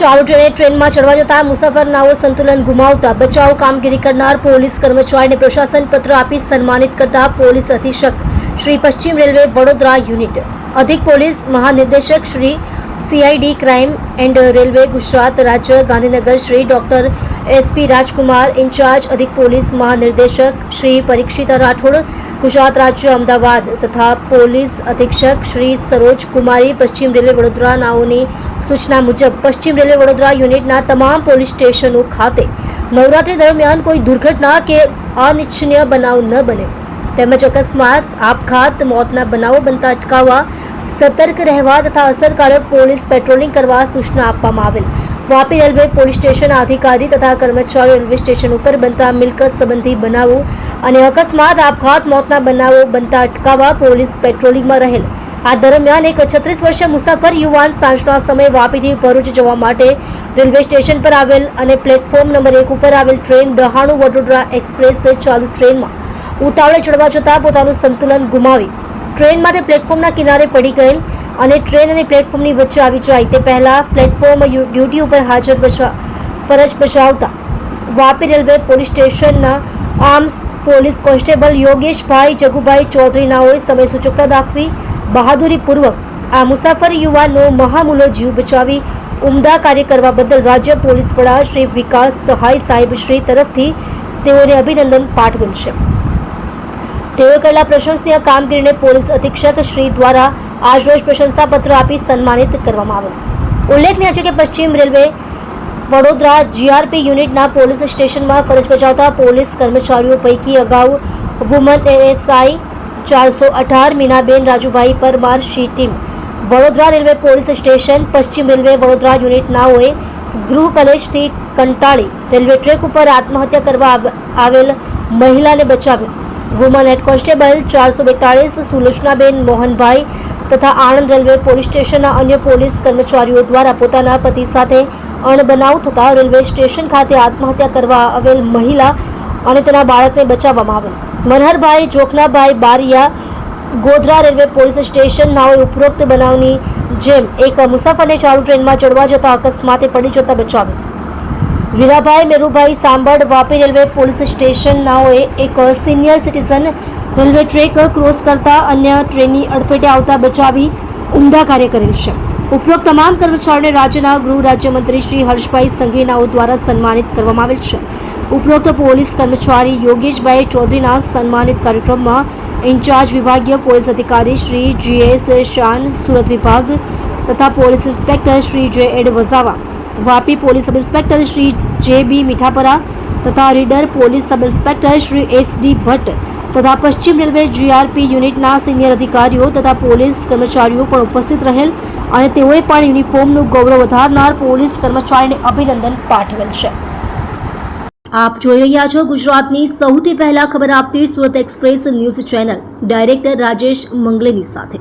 ચાલુ ટ્રેન में चढ़वा जता मुसाफरनाओ संतुलन गुमावता बचाव कामगीरी करनार पोलीस कर्मचारी ने प्रशासन पत्र आपी सन्मानित करता पोलीस अधीक्षक श्री पश्चिम रेलवे वडोदरा यूनिट अधिक पोलीस महानिदेशक Shri CID crime and railway Gujarat राज्य गांधीनगर श्री डॉक्टर एसपी राजकुमार इंचार्ज अधिक पोलीस महानिर्देशक श्री परीक्षिता राठौड़ गुजरात राज्य अमदावाद तथा पोलीस अधीक्षक श्री सरोज कुमारी पश्चिम रेलवे वडोदरा नाओनी सूचना मुजब पश्चिम रेलवे वडोदरा यूनिटना तमाम पोलीस स्टेशनों खाते नवरात्रि दरमियान कोई दुर्घटना के अनिच्छनीय बनाव न बने તેમજ અકસ્માત આપઘાત મોતના બનાવો બનતા અટકાવવા સતર્ક રહેવા તથા અસરકારક પોલીસ પેટ્રોલિંગ કરવા સૂચના આપવામાં આવેલ વાપી રેલવે પોલીસ સ્ટેશનના અધિકારી તથા કર્મચારીઓ રેલવે સ્ટેશન ઉપર બનતા મિલકત સંબંધી બનાવો અને અકસ્માત આપઘાત મોતના બનાવો બનતા અટકાવવા પોલીસ પેટ્રોલિંગમાં રહેલ આ દરમિયાન એક 36 વર્ષીય મુસાફર યુવાન સાંજના સમયે વાપીથી ભરૂચ જવા માટે રેલવે સ્ટેશન પર આવેલ અને પ્લેટફોર્મ નંબર 1 ઉપર આવેલ ટ્રેન દહાણુ વડોદરા એક્સપ્રેસ ચાલુ ટ્રેનમાં ઉતાવળે ચડવા જતાં પોતાનું સંતુલન ગુમાવી ટ્રેનમાંથી પ્લેટફોર્મના કિનારે પડી ગયેલ અને ટ્રેન અને પ્લેટફોર્મની વચ્ચે આવી જાય તે પહેલા પ્લેટફોર્મ ડ્યુટી ઉપર હાજર ફરજ બજાવતા વાપી રેલવે પોલીસ સ્ટેશનના આર્મ્સ પોલીસ કોન્સ્ટેબલ યોગેશભાઈ જગુભાઈ ચૌધરીનાઓએ સમય સૂચકતા દાખવી બહાદુરીપૂર્વક આ મુસાફર યુવાનનો મહામૂલો જીવ બચાવી ઉમદા કાર્ય કરવા બદલ રાજ્ય પોલીસ વડા શ્રી વિકાસ સહાય સાહેબ શ્રી તરફથી તેઓને અભિનંદન પાઠવેલ છે। તેઓએ કરેલા પ્રશંસનીય કામગીરીને પોલીસ અધિક્ષક શ્રી દ્વારા આજરોજ પ્રશંસાપત્ર આપી સન્માનિત કરવામાં આવેલ। ઉલ્લેખનીય છે કે પશ્ચિમ રેલવે વડોદરા જીઆરપી યુનિટના પોલીસ સ્ટેશનમાં ફરજ બજાવતા પોલીસ કર્મચારીઓ પૈકી અગાઉ woman ASI 418 Minaben Rajubhai Parmar she team Vadodara railway police station પશ્ચિમ રેલવે વડોદરા યુનિટનાઓએ ગૃહ કલેશથી કંટાળી રેલવે ટ્રેક ઉપર આત્મહત્યા કરવા આવેલ મહિલાને બચાવેલ વુમન હેડ કોન્સ્ટેબલ 442 સુલોચનાબેન મોહનભાઈ તથા આણંદ રેલવે પોલીસ સ્ટેશનના અન્ય પોલીસ કર્મચારીઓ દ્વારા પોતાના પતિ સાથે અણબનાવ થતા રેલવે સ્ટેશન ખાતે આત્મહત્યા કરવા આવેલ મહિલા અને તેના બાળકને બચાવવામાં આવેલ Manharbhai Jokhnabhai Baria Godhra railway police station નાઓએ ઉપરોક્ત બનાવની જેમ એક મુસાફરને ચાલુ ટ્રેનમાં ચડવા જતા અકસ્માતે પડી જતા બચાવેલ। વીરાભાઈ મેરુભાઈ સાંભળ વાપી રેલવે પોલીસ સ્ટેશન નાઓએ એક senior citizen railway track cross કરતા અન્ય ટ્રેનની અડફેટે આવતા બચાવી ઉમદા કાર્ય કરેલ છે। ઉપરોક્ત તમામ કર્મચારીઓને રાજ્યના ગૃહ રાજ્યમંત્રી શ્રી હર્ષભાઈ સંઘવીનાઓ દ્વારા સન્માનિત કરવામાં આવેલ છે। ઉપરોક્ત પોલીસ કર્મચારી યોગેશભાઈ ચૌધરીના સન્માનિત કાર્યક્રમમાં ઇન્ચાર્જ વિભાગીય પોલીસ અધિકારી શ્રી GS શાન સુરત વિભાગ તથા police inspector Shri JL Vasava Vapi police sub inspector Shri JB Mithapara तथा reader police sub inspector Shri HD Bhatt तथा पश्चिम रेलवे GRP यूनिटना सीनियर अधिकारीओ तथा पोलीस कर्मचारीओ पण उपस्थित रहेल अने तेओए पण यूनिफॉर्मनुं गौरव વધારનાર पोलीस कर्मचारीने अभिनंदन पाठवेल छे। आप જોઈ રહ્યા છો ગુજરાતની સૌથી પહેલા ખબર આપતી Surat express news channel director Rajesh મંગલેની સાથે।